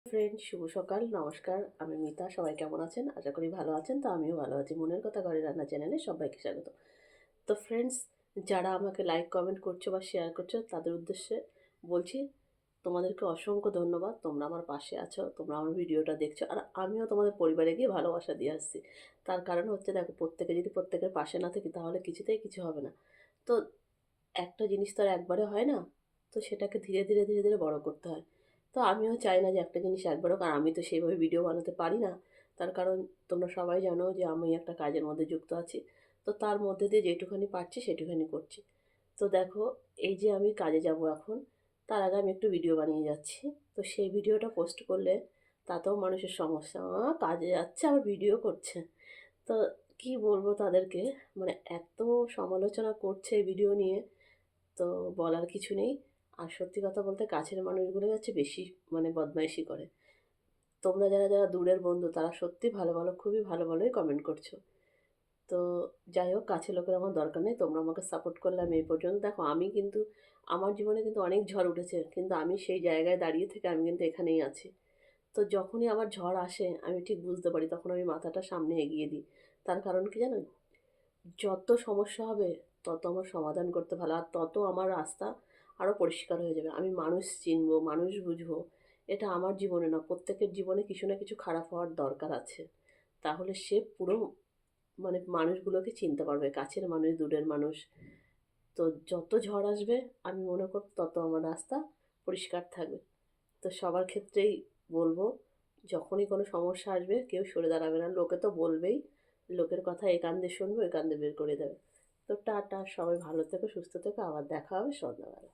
Friend, শুভ সকাল, নমস্কার। আমি মিতা। সবাই কেমন আছেন? আশা করি ভালো আছেন। তো আমিও ভালো আছি। মনের কথা ঘরে রান্না চ্যানেলে সবাইকে স্বাগত। তো ফ্রেন্ডস, যারা আমাকে লাইক কমেন্ট করছো বা শেয়ার করছো তাদের উদ্দেশ্যে বলছি, তোমাদেরকে অসংখ্য ধন্যবাদ। তোমরা আমার পাশে আছো, তোমরা আমার ভিডিওটা দেখছো, আর আমিও তোমাদের পরিবারে গিয়ে ভালোবাসা দিয়ে আসছি। তার কারণ হচ্ছে, দেখো, প্রত্যেকে যদি প্রত্যেকের পাশে না থাকি তাহলে কিছুতেই কিছু হবে না। তো একটা জিনিস তো আর একবারে হয় না। তো সেটাকে ধীরে ধীরে ধীরে ধীরে বড় করতে হয়। তো আমিও চাই না যে একটা জিনিস একবারও, কারণ আমি তো সেইভাবে ভিডিও বানাতে পারি না। তার কারণ তোমরা সবাই জানো যে আমি একটা কাজের মধ্যে যুক্ত আছি। তো তার মধ্যে দিয়ে যেটুখানি পারছি সেটুখানি করছি। তো দেখো, এই যে আমি কাজে যাব এখন, তার আগে আমি একটু ভিডিও বানিয়ে যাচ্ছি। তো সেই ভিডিওটা পোস্ট করলে তাতেও মানুষের সমস্যা, কাজে যাচ্ছে আবার ভিডিও করছে। তো কি বলবো তাদেরকে, মানে এত সমালোচনা করছে এই ভিডিও নিয়ে, তো বলার কিছু নেই। আর সত্যি কথা বলতে কাছের মানুষগুলো হচ্ছে বেশি, মানে বদমাইশি করে। তোমরা যারা যারা দূরের বন্ধু তারা সত্যি ভালো ভালো, খুবই ভালো ভালোই কমেন্ট করছো। তো যাই হোক, কাছের লোকের আমার দরকার নেই, তোমরা আমাকে সাপোর্ট করলে আমি এই পর্যন্ত। দেখো, আমি কিন্তু আমার জীবনে কিন্তু অনেক ঝড় উঠেছে, কিন্তু আমি সেই জায়গায় দাঁড়িয়ে থেকে আমি কিন্তু এখানেই আছি। তো যখনই আমার ঝড় আসে আমি ঠিক বুঝতে পারি, তখন আমি মাথাটা সামনে এগিয়ে দিই। তার কারণ কি জানো? যত সমস্যা হবে তত আমার সমাধান করতে ভালো, আর তত আমার রাস্তা আরও পরিষ্কার হয়ে যাবে। আমি মানুষ চিনবো, মানুষ বুঝবো। এটা আমার জীবনে না, প্রত্যেকের জীবনে কিছু না কিছু খারাপ হওয়ার দরকার আছে। তাহলে সে পুরো, মানে মানুষগুলোকে চিনতে পারবে, কাছের মানুষ, দূরের মানুষ। তো যত ঝড় আসবে আমি মনে করব তত আমার রাস্তা পরিষ্কার থাকবে। তো সবার ক্ষেত্রেই বলবো, যখনই কোনো সমস্যা আসবে কেউ সরে দাঁড়াবে না। লোকে তো বলবেই, লোকের কথা এ কান দিয়ে শুনবো, এ কান দিয়ে বের করে দেবে। তো টাটা, সবাই ভালো থেকো, সুস্থ থেকো, আবার দেখা হবে সন্ধ্যাবেলা।